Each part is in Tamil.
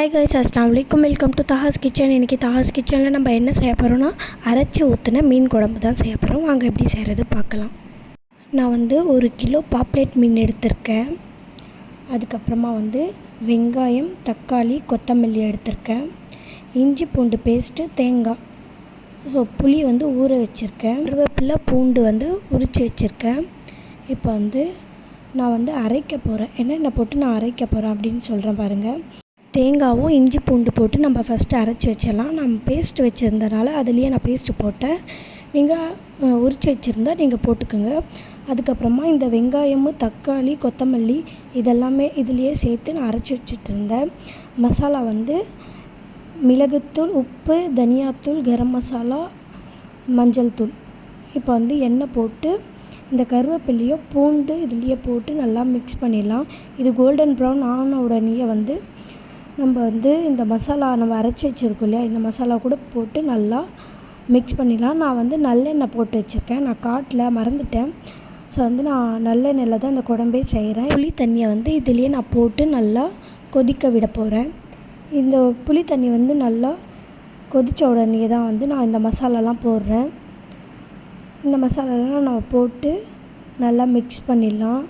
ஹாய் கைஸ், அஸ்ஸலாமு அலைக்கும். Welcome to Taha's kitchen. இன்றைக்கி தாஹாஸ் கிச்சனில் நம்ம என்ன செய்ய போகிறோன்னா அரைச்சி ஊற்றின மீன் குழம்பு தான் செய்ய போகிறோம். வாங்க எப்படி செய்கிறது பார்க்கலாம். நான் ஒரு கிலோ பாப்லேட் மீன் எடுத்திருக்கேன். அதுக்கப்புறமா வெங்காயம், தக்காளி, கொத்தமல்லி எடுத்திருக்கேன். இஞ்சி பூண்டு பேஸ்ட்டு, தேங்காய், புளி ஊற வச்சுருக்கேன். கருவேப்பிலை, பூண்டு உரித்து வச்சுருக்கேன். இப்போ நான் அரைக்க போகிறேன். என்னென்ன போட்டு நான் அரைக்க போகிறேன் அப்படின்னு சொல்கிறேன் பாருங்கள். தேங்காவும் இஞ்சி பூண்டு போட்டு நம்ம ஃபஸ்ட்டு அரைச்சி வச்சிடலாம். நம்ம பேஸ்ட் வச்சுருந்தனால அதுலேயே நான் பேஸ்ட்டு போட்டேன். நீங்கள் உரித்து வச்சுருந்தா நீங்கள் போட்டுக்கோங்க. அதுக்கப்புறமா இந்த வெங்காயமும், தக்காளி, கொத்தமல்லி இதெல்லாமே இதுலேயே சேர்த்து நான் அரைச்சி வச்சுட்டு இருந்தேன். மசாலா மிளகுத்தூள், உப்பு, தனியாத்தூள், கரம் மசாலா, மஞ்சள் தூள். இப்போ எண்ணெய் போட்டு இந்த கருவேப்பிலையோ பூண்டு இதுலேயே போட்டு நல்லா மிக்ஸ் பண்ணிடலாம். இது கோல்டன் ப்ரௌன் ஆன உடனேயே நம்ம இந்த மசாலா நம்ம அரைச்சி வச்சுருக்கோம் இல்லையா, இந்த மசாலா கூட போட்டு நல்லா மிக்ஸ் பண்ணிடலாம். நான் நல்லெண்ணெய் போட்டு வச்சுருக்கேன். நான் காட்டில் மறந்துட்டேன். ஸோ நான் நல்லெண்ணெயில் தான் இந்த குழம்பே செய்கிறேன். புளி தண்ணியை இதுலேயே நான் போட்டு நல்லா கொதிக்க விட போகிறேன். இந்த புளி தண்ணி நல்லா கொதித்த உடனே தான் நான் இந்த மசாலாலாம் போடுறேன். இந்த மசாலாலாம் நம்ம போட்டு நல்லா மிக்ஸ் பண்ணிடலாம்.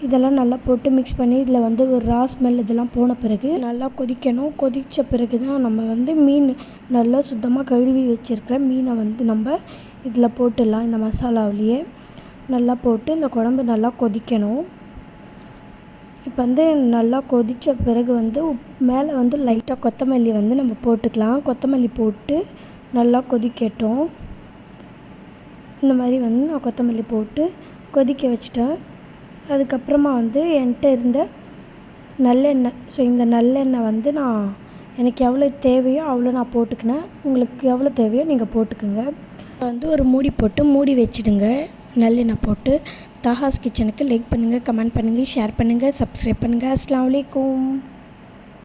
இதெல்லாம் நல்லா போட்டு மிக்ஸ் பண்ணி இதில் ஒரு ரா ஸ்மெல் இதெல்லாம் போன பிறகு நல்லா கொதிக்கணும். கொதித்த பிறகு தான் நம்ம மீன் நல்லா சுத்தமாக கழுவி வச்சுருக்கிற மீனை நம்ம இதில் போட்டுடலாம். இந்த மசாலாவிலேயே நல்லா போட்டு இந்த குழம்பு நல்லா கொதிக்கணும். இப்போ நல்லா கொதித்த பிறகு மேலே லைட்டாக கொத்தமல்லி நம்ம போட்டுக்கலாம். கொத்தமல்லி போட்டு நல்லா கொதிக்கட்டும். இந்த மாதிரி நான் கொத்தமல்லி போட்டு கொதிக்க வச்சிட்டேன். அதுக்கப்புறமா என்கிட்ட இருந்த நல்லெண்ணெய். ஸோ இந்த நல்லெண்ணெய் நான் எனக்கு எவ்வளோ தேவையோ அவ்வளோ நான் போட்டுக்கினேன். உங்களுக்கு எவ்வளோ தேவையோ நீங்கள் போட்டுக்குங்க. ஒரு மூடி போட்டு மூடி வச்சுடுங்க. நல்லெண்ணெய் போட்டு தாஹாஸ் கிச்சனுக்கு லைக் பண்ணுங்கள், கமெண்ட் பண்ணுங்கள், ஷேர் பண்ணுங்கள், சப்ஸ்கிரைப் பண்ணுங்கள். அஸ்ஸலாமு அலைக்கும்.